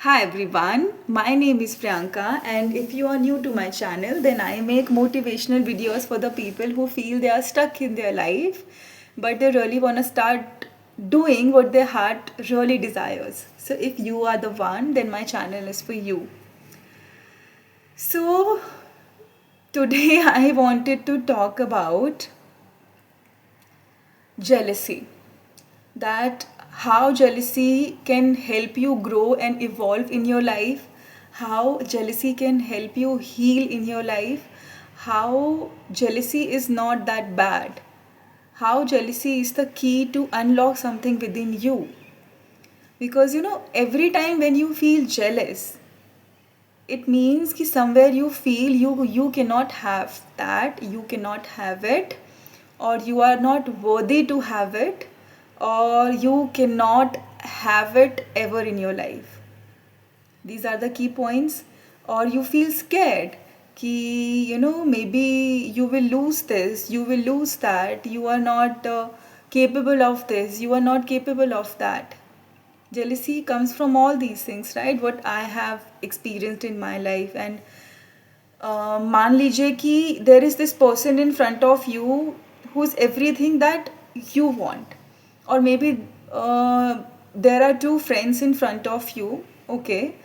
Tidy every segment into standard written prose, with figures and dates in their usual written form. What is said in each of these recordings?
Hi everyone, my name is Priyanka, and if you are new to my channel, then I make motivational videos for the people who feel they are stuck in their life but they really want to start doing what their heart really desires. So if you are the one, then my channel is for you. So today I wanted to talk about jealousy. That how jealousy can help you grow and evolve in your life, how jealousy can help you heal in your life, how jealousy is not that bad, how jealousy is the key to unlock something within you. Because every time when you feel jealous, it means कि somewhere you feel you cannot have that, you cannot have it, or you are not worthy to have it, or you cannot have it ever in your life. These are the key points. Or you feel scared कि maybe you will lose this, you will lose that, you are not capable of this, you are not capable of that. Jealousy comes from all these things, right? What I have experienced in my life. And मान लीजिए कि there is this person in front of you who's everything that you want, or maybe there are two friends in front of you, okay,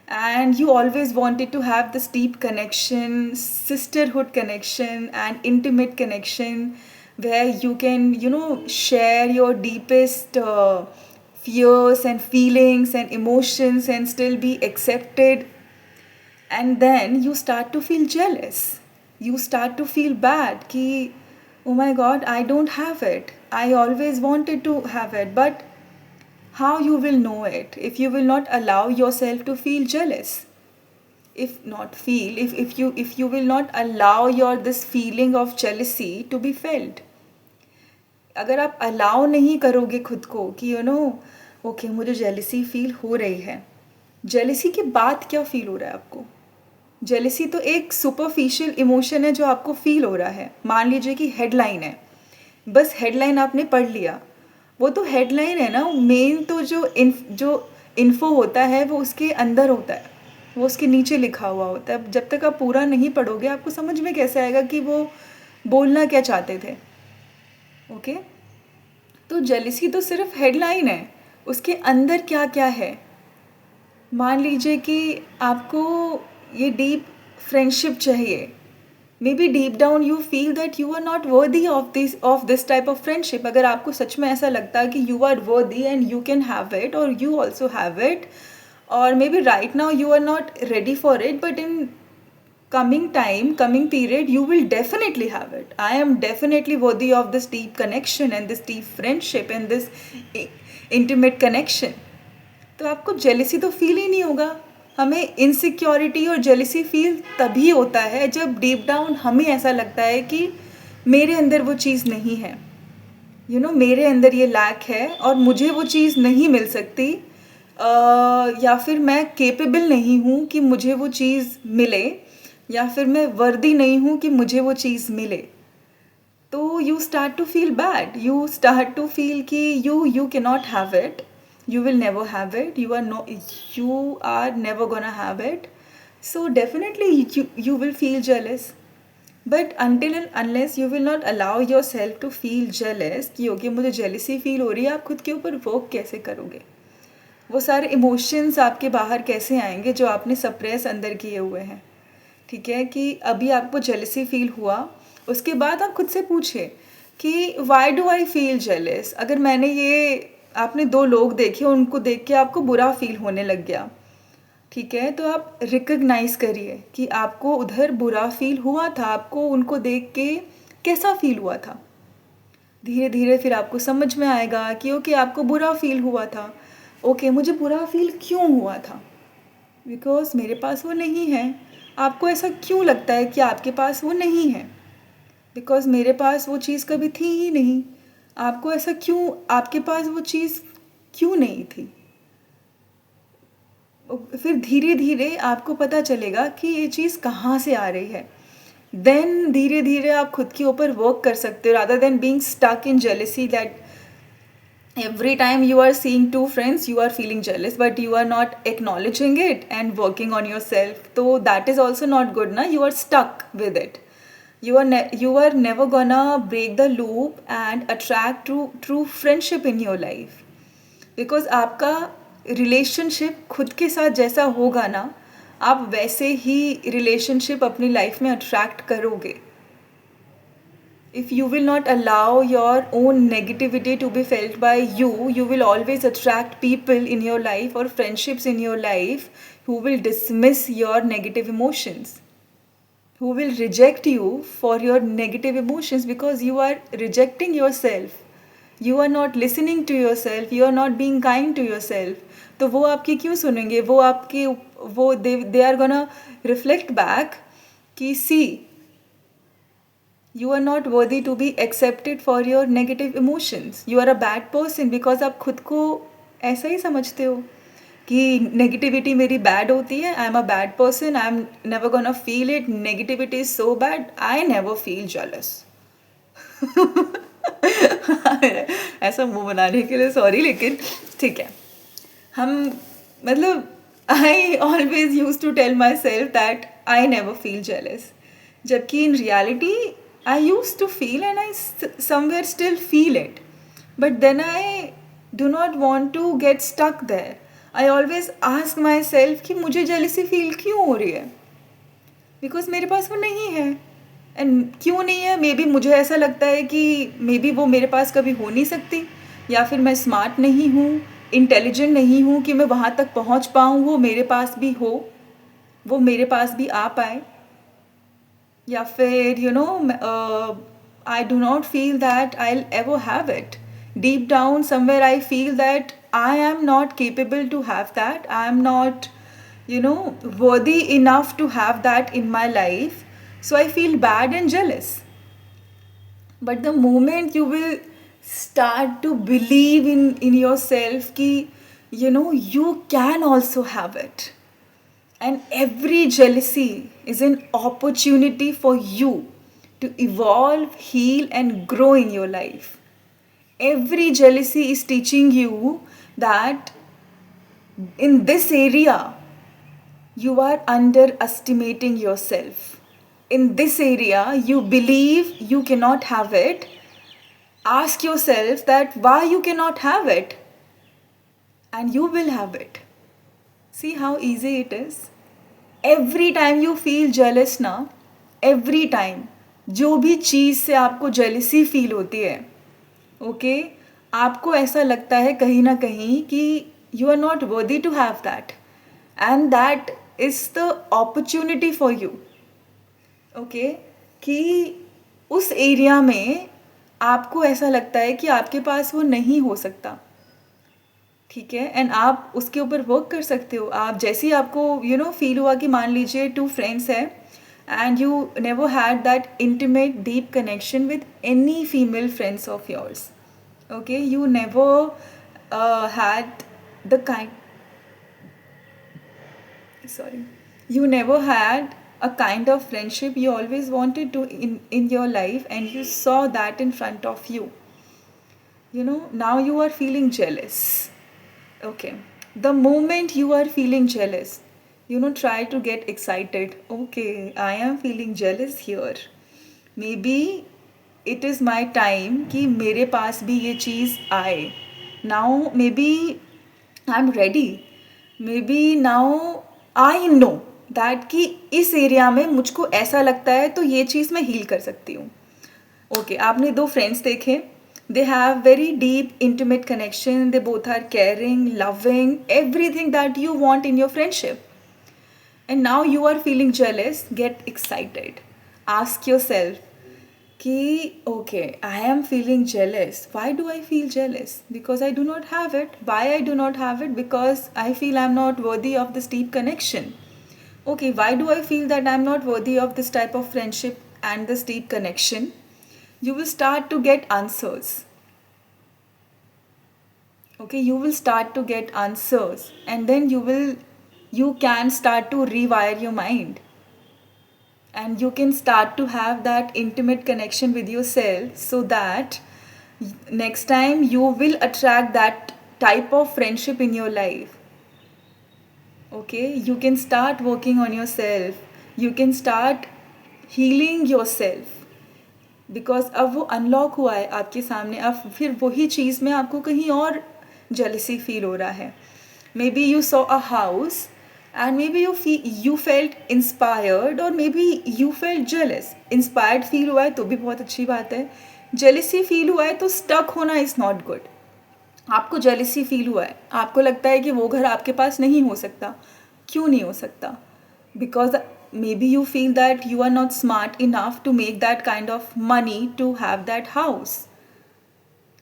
and you always wanted to have this deep connection, sisterhood connection and intimate connection, where you can share your deepest fears and feelings and emotions and still be accepted. And then you start to feel jealous, you start to feel bad ki, oh my god, I don't have it, I always wanted to have it. But how you will know it if you will not allow yourself to feel jealous? If not feel, if you will not allow your this feeling of jealousy to be felt, अगर आप allow नहीं करोगे खुद को कि okay मुझे jealousy feel हो रही है, जेलिसी के बाद क्या फील हो रहा है आपको? जेलिसी तो एक सुपरफिशियल इमोशन है जो आपको फील हो रहा है. मान लीजिए कि हेडलाइन है, बस हेडलाइन आपने पढ़ लिया, वो तो हेडलाइन है ना. मेन तो जो इन्फो होता है वो उसके अंदर होता है, वो उसके नीचे लिखा हुआ होता है. जब तक आप पूरा नहीं पढ़ोगे आपको समझ में कैसे आएगा कि वो बोलना क्या चाहते थे? ओके तो जेलिसी तो सिर्फ हेडलाइन है, उसके अंदर क्या क्या है. मान लीजिए कि आपको ये डीप फ्रेंडशिप चाहिए, maybe deep down you feel that you are not worthy of this type of friendship. अगर आपको सच में ऐसा लगता है कि you are worthy and you can have it और यू ऑल्सो हैव इट, और maybe right now you are not ready for it, but in coming time, coming period, you will definitely have it. I am definitely worthy of this deep connection and this deep friendship and this intimate connection. तो आपको jealousy तो feel ही नहीं होगा. हमें insecurity और jealousy feel तभी होता है जब डीप डाउन हमें ऐसा लगता है कि मेरे अंदर वो चीज़ नहीं है, मेरे अंदर ये लैक है और मुझे वो चीज़ नहीं मिल सकती, या फिर मैं केपेबल नहीं हूँ कि मुझे वो चीज़ मिले, या फिर मैं वर्दी नहीं हूँ कि मुझे वो चीज़ मिले. तो you start to feel bad, you start to feel कि you can not have it, you will never have it, you are never gonna have it. So definitely you will feel jealous. But until and unless you will not allow yourself to feel jealous कि okay मुझे jealousy feel हो रही है, आप खुद के ऊपर work कैसे करोगे? वो सारे इमोशंस आपके बाहर कैसे आएंगे जो आपने सप्रेस अंदर किए हुए हैं? ठीक है कि अभी आपको जेलिसी फील हुआ, उसके बाद आप खुद से पूछिए कि why do I feel jealous. अगर मैंने ये आपने दो लोग देखे, उनको देख के आपको बुरा फील होने लग गया, ठीक है, तो आप रिकग्नाइज करिए कि आपको उधर बुरा फील हुआ था, आपको उनको देख के कैसा फील हुआ था. धीरे धीरे फिर आपको समझ में आएगा कि ओके आपको बुरा फील हुआ था, ओके मुझे बुरा फील क्यों हुआ था? बिकॉज मेरे पास वो नहीं है. आपको ऐसा क्यों लगता है कि आपके पास वो नहीं है? बिकॉज मेरे पास वो चीज़ कभी थी ही नहीं. आपको ऐसा क्यों, आपके पास वो चीज़ क्यों नहीं थी? फिर धीरे धीरे आपको पता चलेगा कि ये चीज़ कहाँ से आ रही है. देन धीरे धीरे आप खुद के ऊपर वर्क कर सकते हो, rather than being stuck in jealousy that Every time you are seeing two friends, you are feeling jealous, but you are not acknowledging it and working on yourself. So that is also not good, na? You are stuck with it. You are never gonna break the loop and attract true friendship in your life. Because आपका relationship खुद के साथ जैसा होगा ना, आप वैसे ही relationship अपनी लाइफ में अट्रैक्ट करोगे. If you will not allow your own negativity to be felt by you, you will always attract people in your life or friendships in your life who will dismiss your negative emotions, who will reject you for your negative emotions because you are rejecting yourself. You are not listening to yourself, you are not being kind to yourself. तो वो आपकी क्यों सुनेंगे, वो आपके वो they are gonna reflect back कि see you are not worthy to be accepted for your negative emotions. You are a bad person because आप खुद को ऐसा ही समझते हो कि नेगेटिविटी मेरी बैड होती है. I am a bad person, I am never gonna feel it. Negativity is so bad, I never feel jealous. ऐसा मुंह बनाने के लिए सॉरी, लेकिन ठीक है. हम मतलब I always use to tell myself that I never feel jealous, जबकि in reality I used to feel and I somewhere still feel it. But then I do not want to get stuck there. I always ask myself कि मुझे jealousy feel क्यों हो रही है? Because मेरे पास वो नहीं है. And क्यों नहीं है? Maybe मुझे ऐसा लगता है कि maybe वो मेरे पास कभी हो नहीं सकती, या फिर मैं smart नहीं हूँ, intelligent नहीं हूँ कि मैं वहाँ तक पहुँच पाऊँ, वो मेरे पास भी हो, वो मेरे पास भी आ पाए. या फिर I do not feel that I'll ever have it. Deep down somewhere I feel that I am not capable to have that. I am not, worthy enough to have that in my life. So I feel bad and jealous. But the moment you will start to believe in yourself ki, you can also have it. And every jealousy is an opportunity for you to evolve, heal, and grow in your life. Every jealousy is teaching you that in this area, you are underestimating yourself. In this area, you believe you cannot have it. Ask yourself that why you cannot have it, and you will have it. See how easy it is? Every time you feel jealous ना, every time जो भी चीज़ से आपको jealousy feel होती है, okay, आपको ऐसा लगता है कहीं ना कहीं कि you are not worthy to have that, and that is the opportunity for you, okay, कि उस एरिया में आपको ऐसा लगता है कि आपके पास वो नहीं हो सकता, ठीक है, एंड आप उसके ऊपर वर्क कर सकते हो. आप जैसे ही आपको फील हुआ कि मान लीजिए टू फ्रेंड्स है and you never had that intimate deep connection with any female friends of yours, okay, you never had the kind you never had a kind of friendship you always wanted to in your life, and you saw that in front of you. Now you are feeling jealous. Okay, the moment you are feeling jealous, try to get excited. Okay, I am feeling jealous here. Maybe it is my time कि मेरे पास भी ये चीज़ आए. Now maybe I'm ready. Maybe now I know that कि इस area में मुझको ऐसा लगता है तो ये चीज़ मैं हील कर सकती हूँ. Okay, आपने दो फ्रेंड्स देखे. They have very deep, intimate connection. They both are caring, loving, everything that you want in your friendship. And now you are feeling jealous. Get excited. Ask yourself, ki, okay, I am feeling jealous. Why do I feel jealous? Because I do not have it. Why I do not have it? Because I feel I'm not worthy of this deep connection. Okay, why do I feel that I'm not worthy of this type of friendship and this deep connection? You will start to get answers. Okay, you will start to get answers, and then you can start to rewire your mind, and you can start to have that intimate connection with yourself, so that next time you will attract that type of friendship in your life. Okay, you can start working on yourself, you can start healing yourself, because अब वो unlock हुआ है आपके सामने. अब फिर वही चीज़ में आपको कहीं और जेलसी फील हो रहा है. Maybe you saw a house and maybe you felt inspired और maybe you felt jealous. Inspired feel हुआ है तो भी बहुत अच्छी बात है. जेलसी फील हुआ है तो स्टक होना इज़ नॉट गुड. आपको जेलसी फील हुआ है, आपको लगता है कि वो घर आपके पास नहीं हो सकता. क्यों नहीं हो सकता? Because maybe you feel that you are not smart enough to make that kind of money to have that house.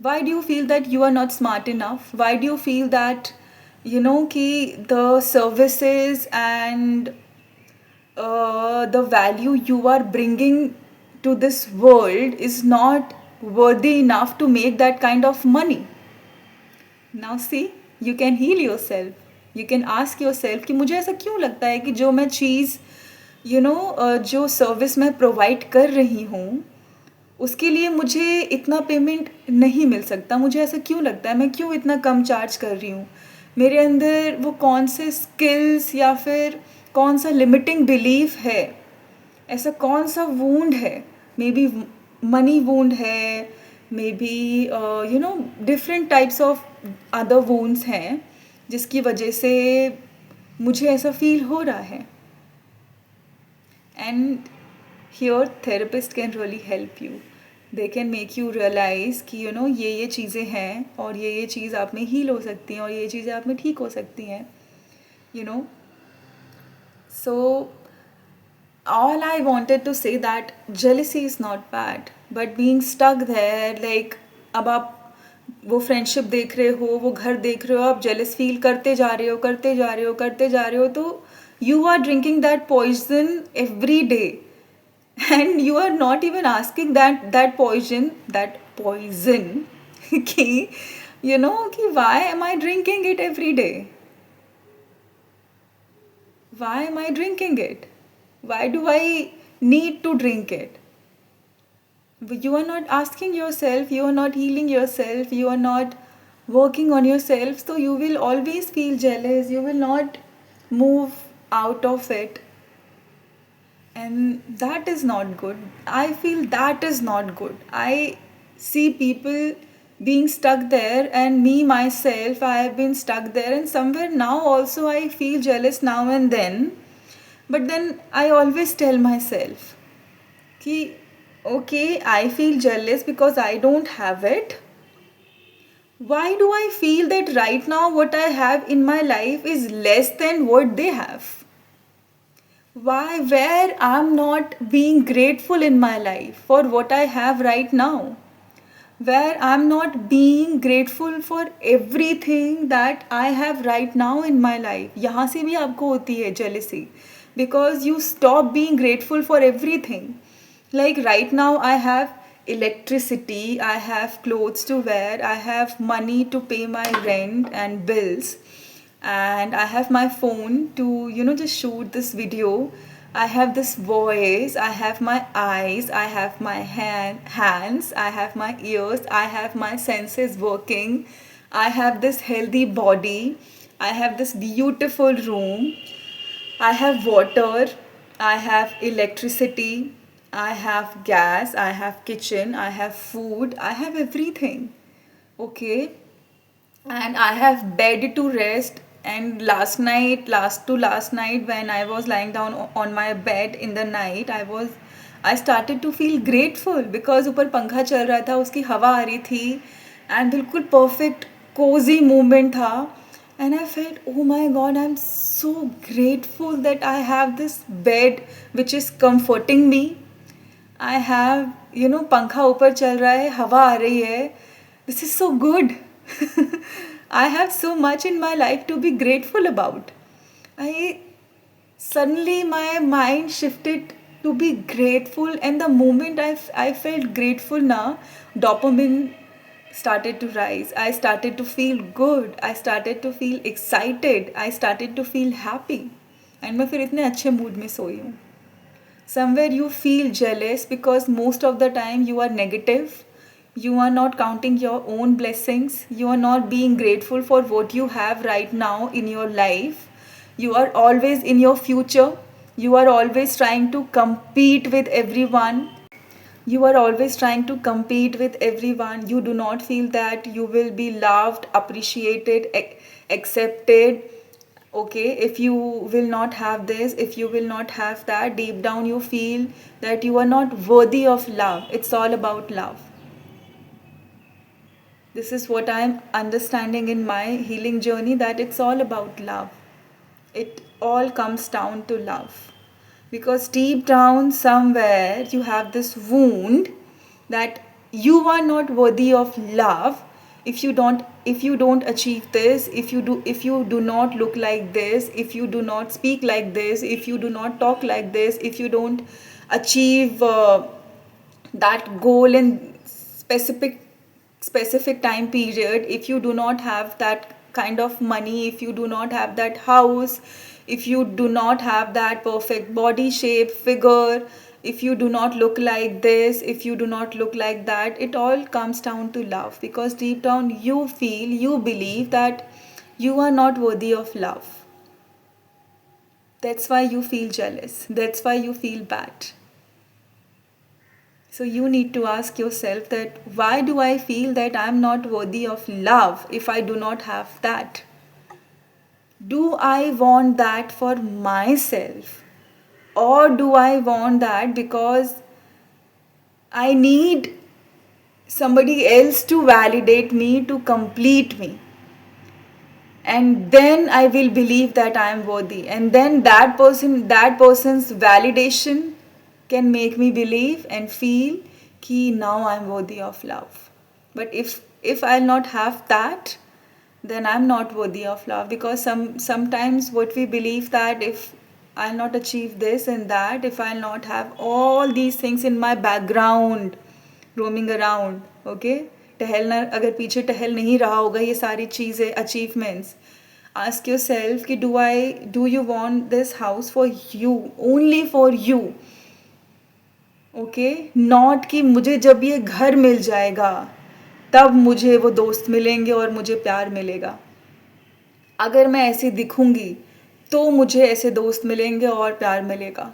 Why do you feel that you are not smart enough? Why do you feel that ki the services and the value you are bringing to this world is not worthy enough to make that kind of money? Now see, you can heal yourself. You can ask yourself कि मुझे ऐसा क्यों लगता है कि जो मैं चीज़ जो सर्विस मैं प्रोवाइड कर रही हूँ उसके लिए मुझे इतना पेमेंट नहीं मिल सकता. मुझे ऐसा क्यों लगता है, मैं क्यों इतना कम चार्ज कर रही हूँ. मेरे अंदर वो कौन से स्किल्स या फिर कौन सा लिमिटिंग बिलीफ है, ऐसा कौन सा वूंड है. मे बी मनी वूंड है, may be different types of other wounds हैं जिसकी वजह से मुझे ऐसा फील हो रहा है. And here therapist can really help you. They can make you realize कि ये चीज़ें हैं और ये चीज़ आप में हील हो सकती हैं और ये चीज़ें आप में ठीक हो सकती हैं. So all I wanted to say that jealousy is not bad, but being stuck there, like अब आप वो फ्रेंडशिप देख रहे हो, वो घर देख रहे हो, आप जेलस फील करते जा रहे हो तो you are drinking that poison every day and you are not even asking that poison कि कि why am I drinking it every day? Why am I drinking it? Why do I need to drink it? You are not asking yourself, you are not healing yourself, you are not working on yourself, so you will always feel jealous, you will not move out of it. And that is not good. I feel that is not good. I see people being stuck there, and me myself, I have been stuck there, and somewhere now also I feel jealous now and then. But then I always tell myself कि okay, I feel jealous because I don't have it. Why do I feel that right now what I have in my life is less than what they have? Why, where I'm not being grateful in my life for what I have right now? Where I'm not being grateful for everything that I have right now in my life. यहाँ से भी आपको होती है jealousy because you stop being grateful for everything. Like right now I have electricity, I have clothes to wear, I have money to pay my rent and bills, and I have my phone to just shoot this video. I have this voice, I have my eyes, I have my hands, I have my ears, I have my senses working, I have this healthy body, I have this beautiful room, I have water, I have electricity, I have gas, I have kitchen, I have food, I have everything. Okay? And I have bed to rest. And last night when I was lying down on my bed in the night, I started to feel grateful because ऊपर पंखा चल रहा था, उसकी हवा आ रही थी and बिल्कुल perfect cozy movement था. And I felt, oh my god, I'm so grateful that I have this bed which is comforting me. I have, पंखा ऊपर चल रहा है, हवा आ रही है. This is so good. I have so much in my life to be grateful about. Suddenly my mind shifted to be grateful, and the moment I felt grateful now, dopamine started to rise. I started to feel good. I started to feel excited. I started to feel happy. And मैं फिर इतने अच्छे mood में सोई हूँ. Somewhere you feel jealous because most of the time you are negative, You are not counting your own blessings. You are not being grateful for what you have right now in your life. You are always in your future. You are always trying to compete with everyone. You are always trying to compete with everyone. You do not feel that you will be loved, appreciated, accepted. Okay, if you will not have this, if you will not have that, deep down you feel that you are not worthy of love. It's all about love. This is what I'm understanding in my healing journey, that it's all about love. It all comes down to love. Because deep down somewhere you have this wound that you are not worthy of love if you don't achieve this, if you do not look like this, if you do not speak like this, if you do not talk like this, if you don't achieve that goal in specific time period, if you do not have that kind of money, if you do not have that house, if you do not have that perfect body shape, figure, if you do not look like this, if you do not look like that, it all comes down to love. Because deep down you feel, you believe that you are not worthy of love. That's why you feel jealous, that's why you feel bad. So you need to ask yourself that why do I feel that I'm not worthy of love if I do not have that? Do I want that for myself? Or do I want that because I need somebody else to validate me, to complete me? And then I will believe that I am worthy. And then that person's validation can make me believe and feel कि now I'm worthy of love. But if I'll not have that, then I'm not worthy of love. Because sometimes what we believe that if I'll not achieve this and that, if I'll not have all these things in my background roaming around, okay, टहलना, अगर पीछे टहल नहीं रहा होगा ये सारी चीज़ें, अचीवमेंट्स, ask yourself कि do you want this house for you, only for you, okay, not कि मुझे जब ये घर मिल जाएगा तब मुझे वो दोस्त मिलेंगे और मुझे प्यार मिलेगा, अगर मैं ऐसी दिखूंगी तो मुझे ऐसे दोस्त मिलेंगे और प्यार मिलेगा.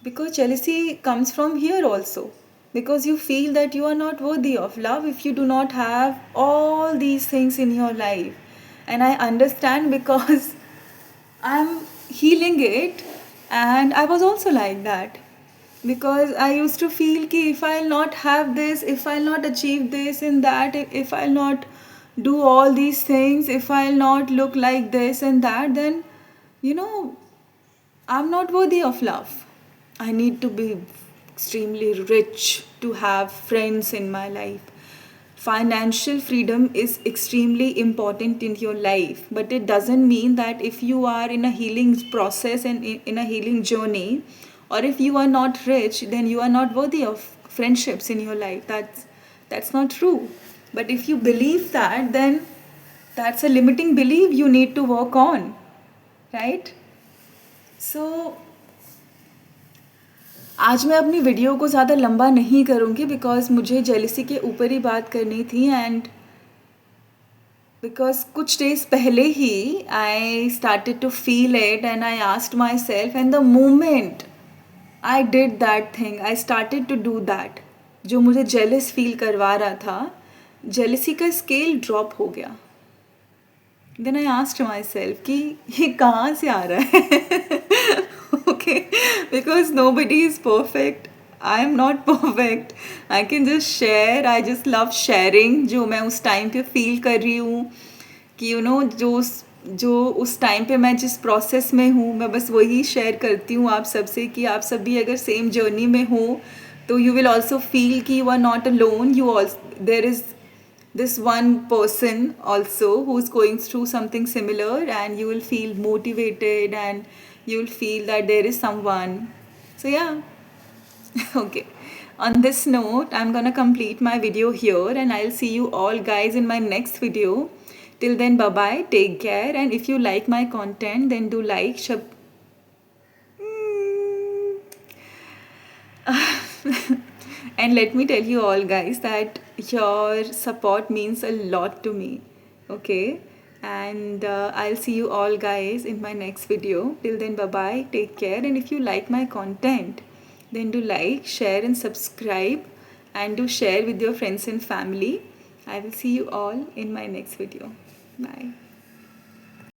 Because jealousy comes from here also. Because you feel that you are not worthy of love if you do not have all these things in your life. And I understand because I'm healing it, and I was also like that. Because I used to feel कि if I'll not have this, if I'll not achieve this and that, if I'll not do all these things, if I'll not look like this and that, then, you know, I'm not worthy of love. I need to be extremely rich to have friends in my life. Financial freedom is extremely important in your life, but it doesn't mean that if you are in a healing process and in a healing journey, or if you are not rich, then you are not worthy of friendships in your life. That's not true. But if you believe that, then that's a limiting belief you need to work on, right? So आज मैं अपनी video को ज़्यादा लंबा नहीं करूँगी because मुझे jealousy के ऊपर ही बात करनी थी. एंड बिकॉज कुछ डेज पहले ही I started to feel it and I asked myself, and the moment I did that thing, I started to do that, जो मुझे जेलिस फील करवा रहा था, जेलिसी का स्केल ड्रॉप हो गया. Then I asked myself कि ये कहाँ से आ रहा है. Okay, because nobody is perfect. I am not perfect. I can just share. I just love sharing. जो मैं उस टाइम पे फील कर रही हूँ कि जो उस टाइम पे मैं जिस प्रोसेस में हूँ, मैं बस वही शेयर करती हूँ आप सबसे कि आप सब भी अगर सेम जर्नी में हो तो यू विल ऑल्सो फील कि you are not alone. There is this one person also who's going through something similar, and you will feel motivated and you will feel that there is someone. So yeah. Okay, on this note, I'm gonna complete my video here, and I'll see you all guys in my next video. Till then, bye bye, take care, and if you like my content, then do like And let me tell you all, guys, that your support means a lot to me. Okay? And I'll see you all, guys, in my next video. Till then, bye bye. Take care. And if you like my content, then do like, share, and subscribe. And do share with your friends and family. I will see you all in my next video. Bye.